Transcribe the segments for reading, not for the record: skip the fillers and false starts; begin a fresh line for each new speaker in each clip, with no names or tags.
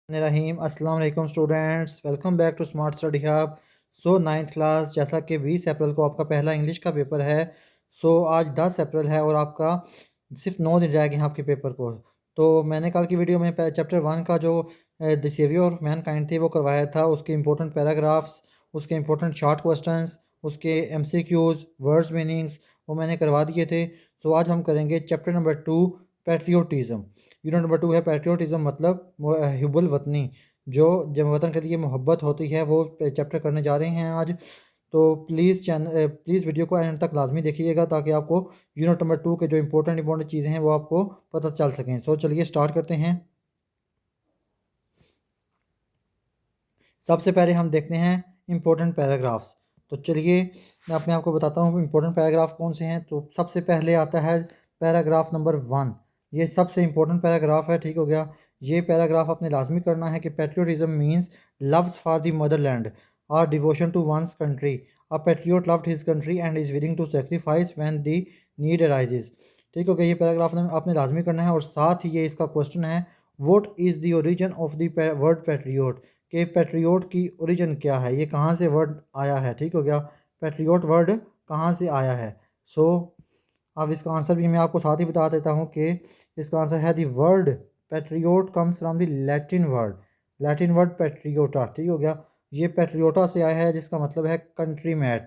रहीम अस्सलाम वालेकुम students, welcome back to Smart Study Hub. So ninth class, जैसा कि 20 अप्रैल को आपका पहला इंग्लिश का पेपर है। आज 10 अप्रैल है और आपका सिर्फ 9 दिन रह गए हैं आपके पेपर को। तो मैंने कल की वीडियो में चैप्टर 1 का जो द सेवियर ऑफ मैनकाइंड थी वो करवाया था, उसके इंपॉर्टेंट पैराग्राफ्स, उसके इंपॉर्टेंट शॉर्ट क्वेश्चंस, उसके एमसीक्यूज, वर्ड्स मीनिंग्स वो मैंने करवा दिए थे। आज हम करेंगे चैप्टर नंबर 2, पैट्रियोटिज़म। यूनिट नंबर 2 है पैट्रियोटिज्म, मतलब हिब्बुल वतनी, जो जब वतन के लिए मोहब्बत होती है, वो चैप्टर करने जा रहे हैं आज। तो प्लीज़ वीडियो को एंड तक लाजमी देखिएगा ताकि आपको यूनिट नंबर 2 के जो इंपॉर्टेंट चीज़ें हैं वो आपको पता चल सकें। चलिए स्टार्ट करते हैं। सबसे पहले हम देखते हैं इंपॉर्टेंट पैराग्राफ्स। तो चलिए मैं अपने आपको बताता हूँ इंपॉर्टेंट पैराग्राफ कौन से हैं। तो सबसे पहले आता है पैराग्राफ नंबर 1। ये सबसे इंपॉर्टेंट पैराग्राफ है, ठीक हो गया। ये पैराग्राफ आपने लाजमी करना है कि patriotism means loves for the motherland और devotion to one's country. A patriot loved his country and is willing to sacrifice when the need arises. ठीक हो गया, ये पैराग्राफ आपने लाजमी करना है। और साथ ही ये इसका क्वेश्चन है, what is the origin of the word patriot, कि पैट्रियोट की ओरिजिन क्या है, ये कहाँ से वर्ड आया है। ठीक हो गया, पैट्रियोट वर्ड कहाँ से आया है। अब इसका आंसर भी मैं आपको साथ ही बता देता हूँ कि इसका आंसर है the word patriot comes from the Latin word patriota. ठीक हो गया, ये पैट्रियोटा से आया है, जिसका मतलब है कंट्री मैन।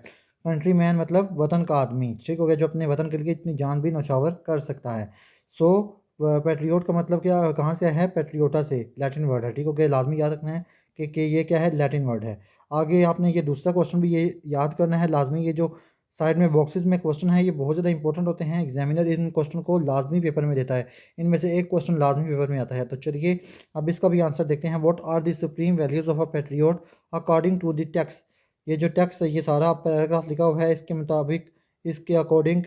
कंट्री मैन मतलब वतन का आदमी। ठीक हो गया, जो अपने वतन के लिए इतनी जान भी नौछावर कर सकता है। सो पैट्रियोट का मतलब क्या, कहाँ से है, पैट्रियोटा से, लैटिन वर्ड है। ठीक हो गया, लाजमी याद रखना है कि ये क्या है, लैटिन वर्ड है। आगे आपने ये दूसरा क्वेश्चन भी ये याद करना है लाजमी। ये जो साइड में बॉक्सेस में क्वेश्चन है ये बहुत ज़्यादा इंपॉर्टेंट होते हैं, एग्जामिनर इन क्वेश्चन को लाजमी पेपर में देता है। इनमें से एक क्वेश्चन लाजमी पेपर में आता है। तो चलिए अब इसका भी आंसर देखते हैं। What are the supreme values of a patriot according to the text. ये जो टेक्स्ट है, ये सारा पैराग्राफ लिखा हुआ है, इसके मुताबिक, इसके अकॉर्डिंग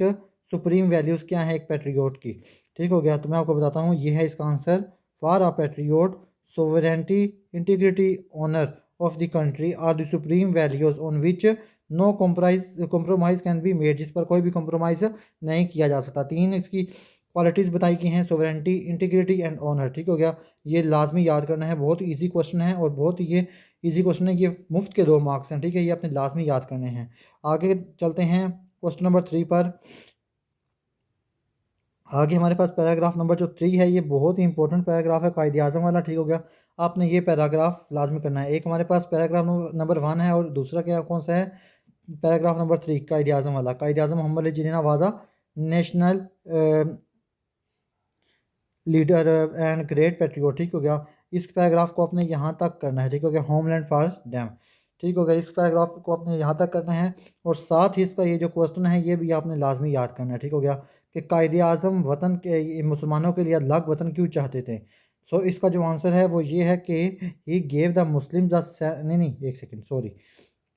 सुप्रीम वैल्यूज़ क्या है एक पैट्रियोट की। ठीक हो गया, तो मैं आपको बताता हूँ, ये है इसका answer. For a patriot sovereignty, integrity, honor of the country are the supreme values on which no compromise can be made, जिस पर कोई भी compromise नहीं किया जा सकता। तीन इसकी क्वालिटीज़ बताई गई हैं, सोवरेंटी, इंटीग्रिटी एंड ऑनर। ठीक हो गया, ये लाजमी याद करना है, बहुत इजी क्वेश्चन है और बहुत ये इजी क्वेश्चन है। ये मुफ्त के 2 मार्क्स हैं। ठीक है, ये अपने लाजमी याद करने हैं। आगे चलते हैं क्वेश्चन नंबर 3 पर। आगे हमारे पास पैराग्राफ नंबर जो 3 है, ये बहुत ही इंपॉर्टेंट पैराग्राफ है, कायदे आज़म वाला। ठीक हो गया, आपने ये पैराग्राफ लाजमी करना है। एक हमारे पास पैराग्राफ नंबर 1 है और दूसरा क्या कौन सा है, पैराग्राफ नंबर 3, कायदे आज़म वाला। Quaid Azam Mohammad Ali Jinnah was a national leader and great patriot. ठीक हो गया, इस पैराग्राफ को आपने यहाँ तक करना है। ठीक हो गया, होमलैंड फॉर डैम। ठीक हो गया, इस पैराग्राफ को आपने यहाँ तक करना है। और साथ ही इसका ये जो क्वेश्चन है ये भी आपने लाजमी याद करना है। ठीक हो गया, कि कायदे आज़म वतन के मुसलमानों के लिए अलग वतन क्यों चाहते थे। इसका जो आंसर है वो ये है कि he gave the Muslim the, नहीं नहीं एक second, sorry,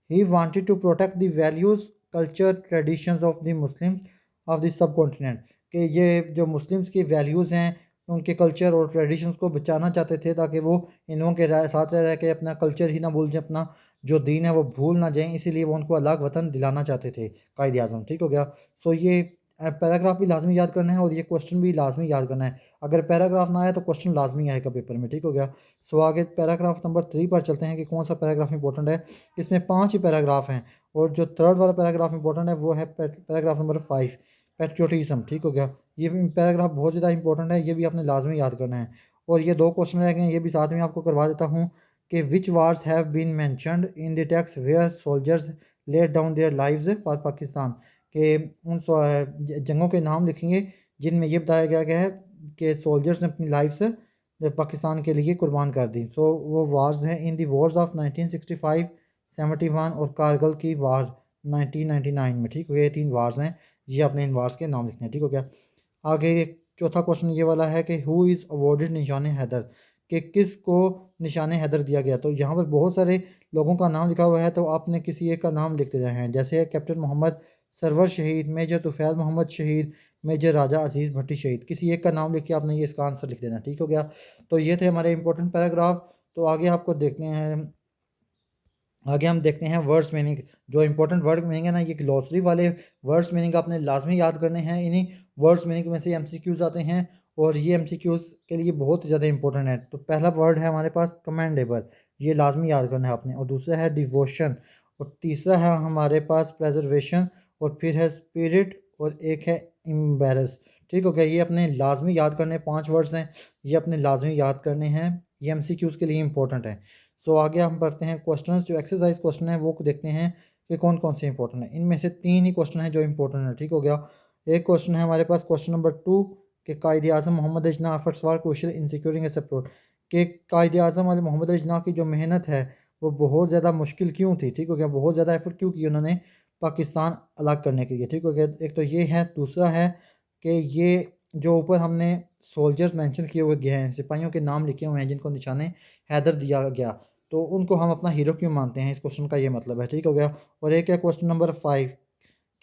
he wanted to protect the values, culture, traditions of the Muslims of the subcontinent, कि ये जो मुस्लिम्स की वैल्यूज़ हैं, उनके कल्चर और ट्रेडिशंस को बचाना चाहते थे, ताकि वो इन लोगों के साथ रह के अपना कल्चर ही ना भूल जाए, अपना जो दीन है वो भूल ना जाएं, इसीलिए वो उनको अलग वतन दिलाना चाहते थे कायदे आज़म। ठीक हो गया, ये पैराग्राफ भी लाजमी याद करना है और ये क्वेश्चन भी लाजमी याद करना है। अगर पैराग्राफ ना आए तो क्वेश्चन लाजमी आएगा पेपर में। ठीक हो गया, आगे पैराग्राफ नंबर 3 पर चलते हैं कि कौन सा पैराग्राफ इंपॉर्टेंट है। इसमें 5 ही पैराग्राफ हैं और जो थर्ड वाला पैराग्राफ इंपॉर्टेंट है वो है पैराग्राफ नंबर 5, पैट्रियोटिज्म। ठीक हो गया, ये पैराग्राफ बहुत ज़्यादा इंपॉर्टेंट है, ये भी आपने लाजमी याद करना है। और ये 2 क्वेश्चन रह गए हैं, ये भी साथ में आपको करवा देता हूँ कि which wars have been mentioned in the text where soldiers laid down their lives for Pakistan, के उन जंगों के नाम लिखेंगे जिनमें ये बताया गया है कि सोल्जर्स ने अपनी लाइफ्स पाकिस्तान के लिए कुर्बान कर दी। वो वार्स हैं, इन दी वॉर्स ऑफ 1965, 71 और कारगिल की वार 1999 में। ठीक हो गया, ये 3 वार्स हैं, ये अपने इन वार्स के नाम लिखने हैं। ठीक हो गया, आगे चौथा क्वेश्चन ये वाला है कि हु इज़ अवॉर्डेड निशान हैदर, कि किस को निशान हैदर दिया गया। तो यहाँ पर बहुत सारे लोगों का नाम लिखा हुआ है, तो आपने किसी एक का नाम लिखते जाए हैं, जैसे कैप्टन मोहम्मद सरवर शहीद, मेजर तुफैल मोहम्मद शहीद, मेजर राजा अजीज़ भट्टी शहीद, किसी एक का नाम लिख के आपने ये इसका आंसर लिख देना। ठीक हो गया, तो ये थे हमारे इंपॉर्टेंट पैराग्राफ। तो आगे आपको देखते हैं, आगे हम देखते हैं वर्ड्स मीनिंग। जो इंपॉर्टेंट वर्ड मीनिंग है ना, ये ग्लॉसरी वाले वर्ड्स मीनिंग आपने लाजमी याद करने हैं। इन्हीं वर्ड्स मीनिंग में से एमसीक्यूज आते हैं और ये MCQs के लिए बहुत ज़्यादा इंपॉर्टेंट है। तो पहला वर्ड है हमारे पास कमेंडेबल, ये लाजमी याद करना है आपने, और दूसरा है डिवोशन, और तीसरा है हमारे पास प्रेजर्वेशन, और फिर है स्पिरिट, और एक है एम्बेरस। ठीक हो गया, ये अपने लाजमी याद करने 5 वर्ड्स हैं, ये अपने लाजमी याद करने हैं, ये MCQs के लिए इंपॉर्टेंट है। सो आगे हम पढ़ते हैं क्वेश्चन, जो एक्सरसाइज क्वेश्चन है वो देखते हैं कि कौन कौन से इंपॉर्टेंट है। इनमें से 3 ही क्वेश्चन है जो इंपॉर्टेंट है। ठीक हो गया, एक क्वेश्चन है हमारे पास क्वेश्चन नंबर 2 के कायदे आज़म मोहम्मद अली जिन्ना फॉर सवाल question in securing a support, के कायदे आज़म वाले मोहम्मद अली जिन्ना की जो मेहनत है वो बहुत ज़्यादा मुश्किल क्यों थी। ठीक हो गया, बहुत ज़्यादा एफर्ट क्यों किया उन्होंने पाकिस्तान अलग करने के लिए। ठीक हो गया, एक तो ये है। दूसरा है कि ये जो ऊपर हमने सोल्जर्स मेंशन किए हुए गए हैं, सिपाहियों के नाम लिखे हुए हैं जिनको निशाने हैदर दिया गया, तो उनको हम अपना हीरो क्यों मानते हैं, इस क्वेश्चन का ये मतलब है। ठीक हो गया, और एक है क्वेश्चन नंबर 5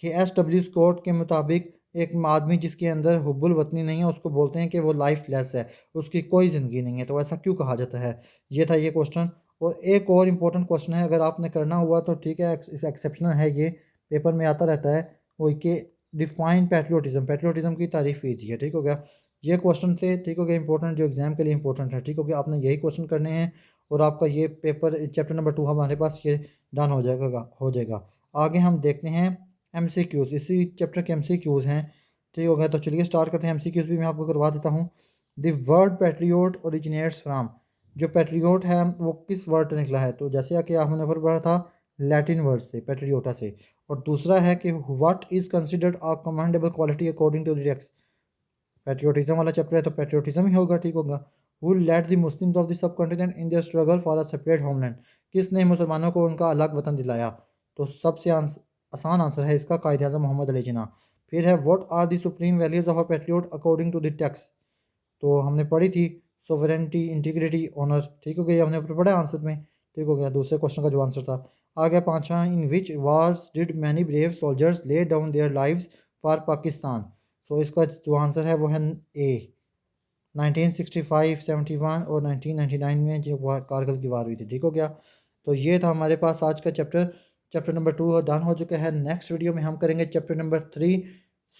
कि SW स्कॉट के मुताबिक एक आदमी जिसके अंदर हुब्बुल वतनी नहीं है उसको बोलते हैं कि वो लाइफ लेस है, उसकी कोई ज़िंदगी नहीं है, तो ऐसा क्यों कहा जाता है। ये था ये क्वेश्चन। और एक और इम्पोर्टेंट क्वेश्चन है, अगर आपने करना हुआ तो ठीक है, इस एक्सेप्शनल है, ये पेपर में आता रहता है, वो कि डिफाइन पैट्रियोटिज्म, पैट्रियोटिज्म की तारीफ कीजिए। ठीक हो गया, ये क्वेश्चन थे। ठीक हो गया, इंपॉर्टेंट, जो एग्जाम के लिए इंपॉर्टेंट है। ठीक हो गया, आपने यही क्वेश्चन करने हैं और आपका ये पेपर चैप्टर नंबर 2 हमारे पास ये डन हो जाएगा। आगे हम देखते हैं MCQs, इसी चैप्टर के MCQs हैं। ठीक हो गया, तो चलिए स्टार्ट करते हैं। MCQs भी मैं आपको करवा देता हूँ। The word patriot originates from, जो पैट्रियोट है वो किस वर्ड से निकला है, तो जैसे कि आपने पर पढ़ा था लैटिन वर्ड से, पैट्रियोटा से। और दूसरा है कि what is considered a commendable quality according to the text, patriotism वाला चैप्टर है तो पैट्रियोटिज्म ही होगा। ठीक होगा, who led the Muslims of the subcontinent in their struggle for a separate homeland, किसने मुसलमानों को उनका अलग वतन दिलाया, तो सबसे आसान आंसर है इसका कायदे आज़म मोहम्मद अली जिन्ना। फिर है what are the supreme values of a patriot according to the text, तो हमने पढ़ी थी सोवरेनिटी, इंटीग्रिटी, ऑनर। ठीक हो गया, हमने पढ़ा आंसर में। ठीक हो गया, दूसरे क्वेश्चन का जो आंसर था। आ गया पांचवा, in which wars did many brave soldiers lay down their lives for Pakistan, तो इसका जो आंसर है वो है ए, 1965, 71 और 1999 में जो कारगिल की वार हुई थी। ठीक हो गया, तो ये था हमारे पास आज का चैप्टर। चैप्टर नंबर 2 डन हो चुका है। नेक्स्ट वीडियो में हम करेंगे चैप्टर नंबर 3।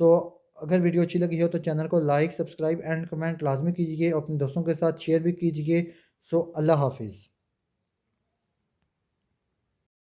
सो अगर वीडियो अच्छी लगी हो तो चैनल को लाइक, सब्सक्राइब एंड कमेंट लाजमी कीजिए, अपने दोस्तों के साथ शेयर भी कीजिए। सो अल्लाह हाफिज़।